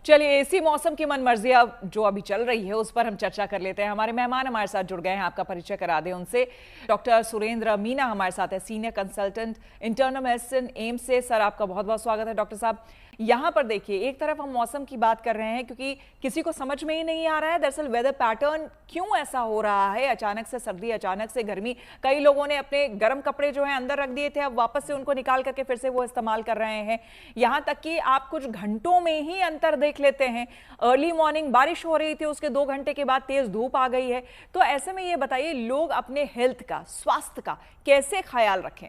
चलिए इसी मौसम की मनमर्जियां जो अभी चल रही है उस पर हम चर्चा कर लेते हैं। हमारे मेहमान हमारे साथ जुड़ गए हैं, आपका परिचय करा दें उनसे। डॉक्टर सुरेंद्र मीना हमारे साथ है, senior consultant internal medicine AIIMS से। सर आपका बहुत बहुत स्वागत है। डॉक्टर साहब, यहाँ पर देखिए, एक तरफ हम मौसम की बात कर रहे हैं क्योंकि किसी को समझ में ही नहीं आ रहा है दरअसल वेदर पैटर्न क्यों ऐसा हो रहा है, अचानक से सर्दी, अचानक से गर्मी। कई लोगों ने अपने गर्म कपड़े जो हैं अंदर रख दिए थे, अब वापस से उनको निकाल करके फिर से वो इस्तेमाल कर रहे हैं। यहाँ तक कि आप कुछ घंटों में ही अंतर देख लेते हैं। अर्ली मॉर्निंग बारिश हो रही थी, उसके 2 घंटे के बाद तेज धूप आ गई है। तो ऐसे में ये बताइए, लोग अपने हेल्थ का, स्वास्थ्य का कैसे ख्याल रखें?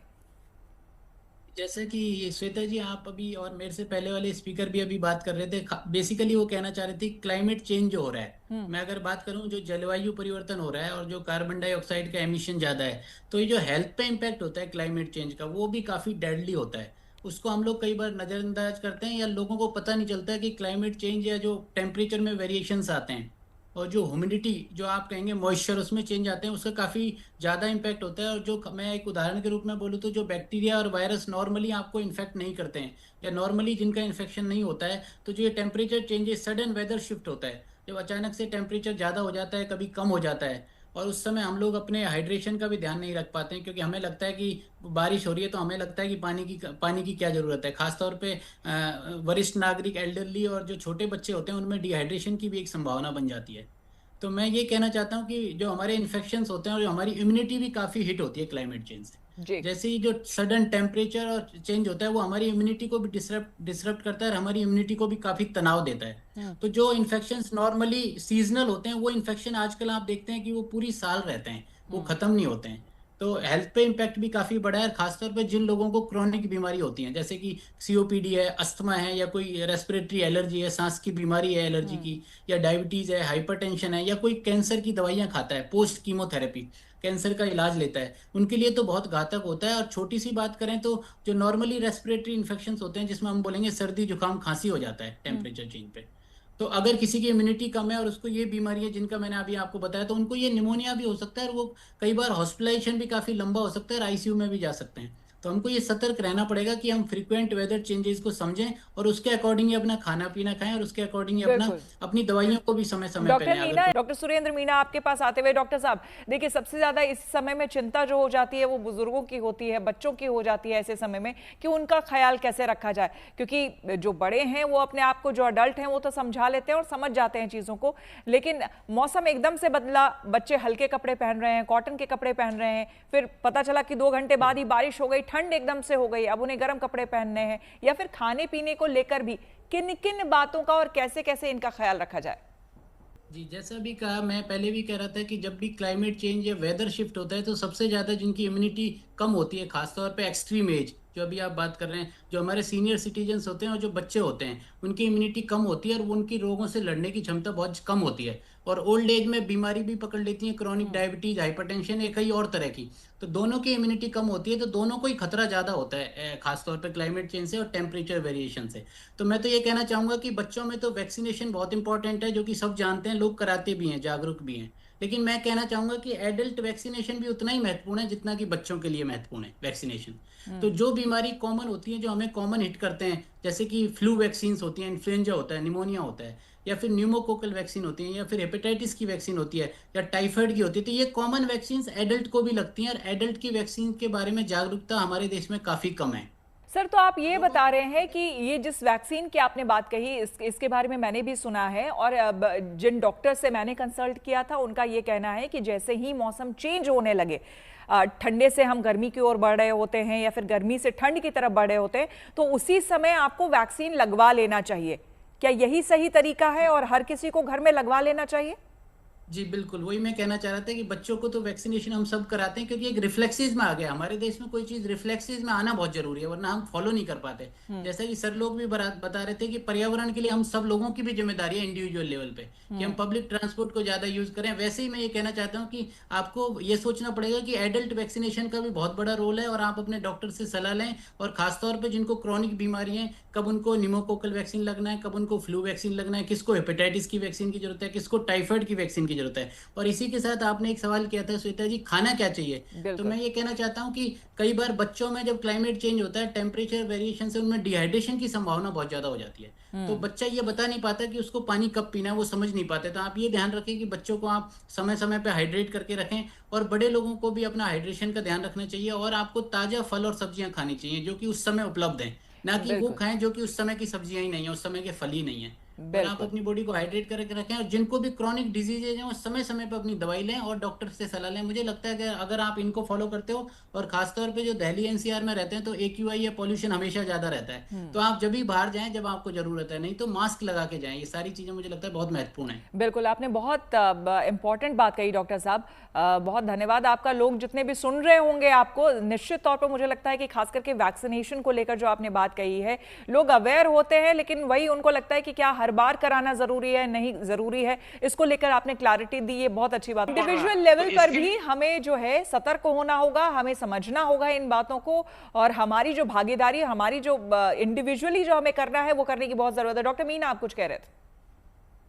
जैसे कि श्वेता जी, आप अभी और मेरे से पहले वाले स्पीकर भी अभी बात कर रहे थे, बेसिकली वो कहना चाह रहे थे क्लाइमेट चेंज जो हो रहा है। मैं अगर बात करूं, जो जलवायु परिवर्तन हो रहा है और जो कार्बन डाइऑक्साइड का एमिशन ज़्यादा है, तो ये जो हेल्थ पे इम्पैक्ट होता है क्लाइमेट चेंज का, वो भी काफ़ी डेडली होता है। उसको हम लोग कई बार नज़रअंदाज करते हैं या लोगों को पता नहीं चलता है कि क्लाइमेट चेंज या जो टेम्परेचर में वेरिएशंस आते हैं और जो ह्यूमिडिटी, जो आप कहेंगे मॉइस्चर, उसमें चेंज आते हैं, उसका काफ़ी ज़्यादा इम्पैक्ट होता है। और जो मैं एक उदाहरण के रूप में बोलूँ तो जो बैक्टीरिया और वायरस नॉर्मली आपको इन्फेक्ट नहीं करते हैं या नॉर्मली जिनका इन्फेक्शन नहीं होता है, तो जो ये temperature changes, sudden weather shift होता है, जब अचानक से टेम्परेचर ज़्यादा हो जाता है, कभी कम हो जाता है, और उस समय हम लोग अपने हाइड्रेशन का भी ध्यान नहीं रख पाते हैं, क्योंकि हमें लगता है कि बारिश हो रही है तो हमें लगता है कि पानी की क्या ज़रूरत है। खासतौर पे वरिष्ठ नागरिक, एल्डरली और जो छोटे बच्चे होते हैं, उनमें डिहाइड्रेशन की भी एक संभावना बन जाती है। तो मैं ये कहना चाहता हूँ कि जो हमारे इन्फेक्शंस होते हैं और जो हमारी इम्यूनिटी भी काफ़ी हिट होती है क्लाइमेट चेंज से। जी। जैसे ही जो सडन टेम्परेचर और चेंज होता है, वो हमारी इम्यूनिटी को भी डिसरप्ट करता है और हमारी इम्यूनिटी को भी काफ़ी तनाव देता है। तो जो इन्फेक्शंस नॉर्मली सीजनल होते हैं, वो इन्फेक्शन आजकल आप देखते हैं कि वो पूरी साल रहते हैं, वो ख़त्म नहीं होते हैं। तो हेल्थ पे इम्पैक्ट भी काफ़ी बड़ा है, खासतौर पे जिन लोगों को क्रोनिक बीमारी होती है, जैसे कि सीओपीडी है, अस्थमा है, या कोई रेस्पिरेटरी एलर्जी है, सांस की बीमारी है एलर्जी की, या डायबिटीज है, हाइपरटेंशन है, या कोई कैंसर की दवाइयां खाता है, पोस्ट कीमोथेरेपी कैंसर का इलाज लेता है, उनके लिए तो बहुत घातक होता है। और छोटी सी बात करें तो जो नॉर्मली रेस्पिरेटरी इन्फेक्शंस होते हैं, जिसमें हम बोलेंगे सर्दी जुकाम खांसी हो जाता है टेम्परेचर चेंज पे, तो अगर किसी की इम्यूनिटी कम है और उसको ये बीमारी है जिनका मैंने अभी आपको बताया, तो उनको ये निमोनिया भी हो सकता है, और वो कई बार हॉस्पिटलाइजेशन भी काफ़ी लंबा हो सकता है और आईसीयू में भी जा सकते हैं। तो हमको ये सतर्क रहना पड़ेगा कि हम फ्रीक्वेंट वेदर चेंजेस को समझें और उसके अकॉर्डिंग ही अपना खाना पीना खाएं, और उसके अकॉर्डिंग ही अपना बिल्कुल। अपनी दवाइयों को भी समय समय पे डॉक्टर लें अगर मीना, कोई। डॉक्टर सुरेंद्र मीना आपके पास आते हुए। डॉक्टर साहब देखिए, सबसे ज्यादा इस समय में चिंता जो हो जाती है वो बुजुर्गों की होती है, बच्चों की हो जाती है ऐसे समय में, कि उनका ख्याल कैसे रखा जाए। क्योंकि जो बड़े हैं वो अपने आप को, जो अडल्ट हैं वो तो समझा लेते हैं और समझ जाते हैं चीजों को, लेकिन मौसम एकदम से बदला, बच्चे हल्के कपड़े पहन रहे हैं, कॉटन के कपड़े पहन रहे हैं, फिर पता चला कि 2 घंटे बाद ही बारिश हो गई, ठंड एकदम से हो गई, अब उन्हें गर्म कपड़े पहनने हैं। या फिर खाने पीने को लेकर भी किन किन बातों का और कैसे कैसे इनका ख्याल रखा जाए? जी, जैसा भी कहा, मैं पहले भी कह रहा था कि जब भी क्लाइमेट चेंज या वेदर शिफ्ट होता है, तो सबसे ज़्यादा जिनकी इम्यूनिटी कम होती है, खासतौर पे एक्सट्रीम एज, जो अभी आप बात कर रहे हैं, जो हमारे सीनियर सिटीजन्स होते हैं और जो बच्चे होते हैं, उनकी इम्यूनिटी कम होती है और वो उनकी रोगों से लड़ने की क्षमता बहुत कम होती है, और ओल्ड एज में बीमारी भी पकड़ लेती है, क्रॉनिक डायबिटीज, हाइपरटेंशन, या कई और तरह की। तो दोनों की इम्यूनिटी कम होती है, तो दोनों को ही खतरा ज़्यादा होता है, खासतौर पर क्लाइमेट चेंज से और टेम्परेचर वेरिएशन से। तो मैं तो ये कहना चाहूँगा कि बच्चों में तो वैक्सीनेशन बहुत इंपॉर्टेंट है, जो कि सब जानते हैं, लोग कराते भी हैं, जागरूक भी हैं। लेकिन मैं कहना चाहूँगा कि एडल्ट वैक्सीनेशन भी उतना ही महत्वपूर्ण है जितना कि बच्चों के लिए महत्वपूर्ण है वैक्सीनेशन। तो जो बीमारी कॉमन होती है, जो हमें कॉमन हिट करते हैं, जैसे कि फ्लू वैक्सीन होती हैं, इन्फ्लुएंजा होता है, निमोनिया होता है, या फिर न्यूमोकोकल वैक्सीन होती है, या फिर हेपेटाइटिस की वैक्सीन होती है, या टाइफाइड की होती है, तो ये कॉमन वैक्सीन एडल्ट को भी लगती हैं, और एडल्ट की वैक्सीन के बारे में जागरूकता हमारे देश में काफ़ी कम है। सर, तो आप ये लोगों बता रहे हैं कि ये जिस वैक्सीन की आपने बात कही, इसके बारे में मैंने भी सुना है, और जिन डॉक्टर से मैंने कंसल्ट किया था उनका ये कहना है कि जैसे ही मौसम चेंज होने लगे, ठंडे से हम गर्मी की ओर बढ़ रहे होते हैं या फिर गर्मी से ठंड की तरफ बढ़ रहे होते हैं, तो उसी समय आपको वैक्सीन लगवा लेना चाहिए। क्या यही सही तरीका है और हर किसी को घर में लगवा लेना चाहिए? जी बिल्कुल, वही मैं कहना चाह रहा था कि बच्चों को तो वैक्सीनेशन हम सब कराते हैं, क्योंकि एक रिफ्लेक्सिस में आ गया हमारे देश में, कोई चीज़ रिफ्लेक्सिस में आना बहुत जरूरी है, वरना हम फॉलो नहीं कर पाते। जैसा कि सर लोग भी बता रहे थे कि पर्यावरण के लिए हम सब लोगों की भी जिम्मेदारी है इंडिविजुअल लेवल पे, कि हम पब्लिक ट्रांसपोर्ट को ज़्यादा यूज़ करें। वैसे ही मैं ये कहना चाहता हूँ कि आपको ये सोचना पड़ेगा कि एडल्ट वैक्सीनेशन का भी बहुत बड़ा रोल है, और आप अपने डॉक्टर से सलाह लें, और खासतौर पर जिनको क्रॉनिक बीमारी है, कब उनको निमोकोकल वैक्सीन लगना है, कब उनको फ्लू वैक्सीन लगना है, किसको हेपेटाइटिस की वैक्सीन की जरूरत है, किसको टाइफाइड की वैक्सीन की जरूरत है। और इसी के साथ आपने एक सवाल किया था श्वेता जी, खाना क्या चाहिए, तो मैं ये कहना चाहता हूँ कि कई बार बच्चों में जब क्लाइमेट चेंज होता है, टेम्परेचर वेरिएशन से उनमें डिहाइड्रेशन की संभावना बहुत ज्यादा हो जाती है। तो बच्चा ये बता नहीं पाता कि उसको पानी कब पीना है, वो समझ नहीं पाते। तो आप ये ध्यान रखें कि बच्चों को आप समय समय पे हाइड्रेट करके रखें, और बड़े लोगों को भी अपना हाइड्रेशन का ध्यान रखना चाहिए। और आपको ताजा फल और सब्जियां खानी चाहिए जो कि उस समय उपलब्ध हैं, ना कि वो बिल्कुल खाएं जो कि उस समय की सब्जियां ही नहीं है, उस समय के फल ही नहीं है। और आप बिल्कुल अपनी बॉडी को हाइड्रेट करके रखें, और जिनको भी क्रॉनिक डिजीजेज हैं वो समय समय पर अपनी दवाई लें और डॉक्टर से सलाह लें। मुझे लगता है कि अगर आप इनको फॉलो करते हो, और खासतौर पे जो दिल्ली एनसीआर में रहते हैं तो एक्यूआई या पॉल्यूशन हमेशा ज्यादा रहता है, तो आप जब भी बाहर जाएं जब आपको जरूरत है, नहीं तो मास्क लगा के जाएं। ये सारी चीजें मुझे लगता है बहुत महत्वपूर्ण है। बिल्कुल, आपने बहुत इम्पोर्टेंट बात कही डॉक्टर साहब। बहुत धन्यवाद आपका। लोग जितने भी सुन रहे होंगे आपको, निश्चित तौर पर मुझे लगता है कि खास करके वैक्सीनेशन को लेकर जो आपने बात कही है, लोग अवेयर होते हैं लेकिन वही उनको लगता है कि क्या हर बार कराना जरूरी है, नहीं जरूरी है। इसको लेकर आपने क्लैरिटी दी, ये बहुत अच्छी बात। इंडिविजुअल लेवल पर भी हमें जो है सतर्क होना होगा, हमें समझना होगा इन बातों को, और हमारी जो भागीदारी, हमारी जो इंडिविजुअली जो हमें करना है वो करने की बहुत जरूरत है। डॉक्टर मीना, आप कुछ कह रहे थे?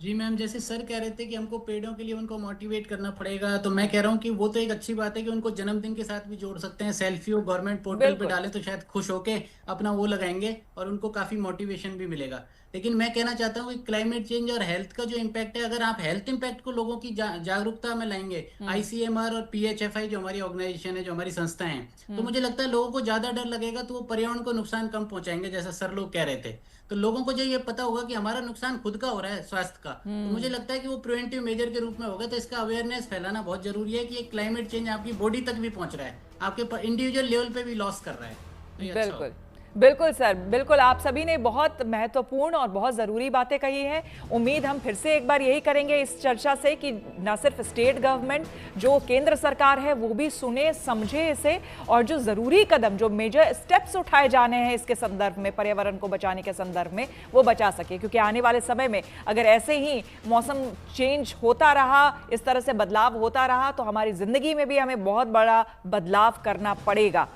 जी मैम, जैसे सर कह रहे थे कि हमको पेड़ों के लिए उनको मोटिवेट करना पड़ेगा, तो मैं कह रहा हूँ कि वो तो एक अच्छी बात है कि उनको जन्मदिन के साथ भी जोड़ सकते हैं। सेल्फी वो गवर्नमेंट पोर्टल पे बिल्कुल डाले तो शायद खुश होके अपना वो लगाएंगे और उनको काफी मोटिवेशन भी मिलेगा। लेकिन मैं कहना चाहता हूँ कि क्लाइमेट चेंज और हेल्थ का जो इम्पैक्ट है, अगर आप हेल्थ इम्पैक्ट को लोगों की जागरूकता में लाएंगे, आईसीएमआर और पीएचएफआई जो हमारी ऑर्गेनाइजेशन है, जो हमारी संस्थाएं हैं, तो मुझे लगता है लोगों को ज्यादा डर लगेगा तो वो पर्यावरण को नुकसान कम पहुंचाएंगे, जैसा सर लोग कह रहे थे। तो लोगों को जो ये पता होगा कि हमारा नुकसान खुद का हो रहा है स्वास्थ्य का, तो मुझे लगता है कि वो प्रिवेंटिव मेजर के रूप में होगा। तो इसका अवेयरनेस फैलाना बहुत जरूरी है कि ये क्लाइमेट चेंज आपकी बॉडी तक भी पहुंच रहा है, आपके इंडिविजुअल लेवल पे भी लॉस कर रहा है, तो ये अच्छा बिल्कुल होगा। बिल्कुल सर, बिल्कुल। आप सभी ने बहुत महत्वपूर्ण और बहुत ज़रूरी बातें कही हैं। उम्मीद हम फिर से एक बार यही करेंगे इस चर्चा से कि न सिर्फ स्टेट गवर्नमेंट, जो केंद्र सरकार है वो भी सुने समझे इसे, और जो ज़रूरी कदम, जो मेजर स्टेप्स उठाए जाने हैं इसके संदर्भ में, पर्यावरण को बचाने के संदर्भ में, वो बचा सके। क्योंकि आने वाले समय में अगर ऐसे ही मौसम चेंज होता रहा, इस तरह से बदलाव होता रहा, तो हमारी ज़िंदगी में भी हमें बहुत बड़ा बदलाव करना पड़ेगा।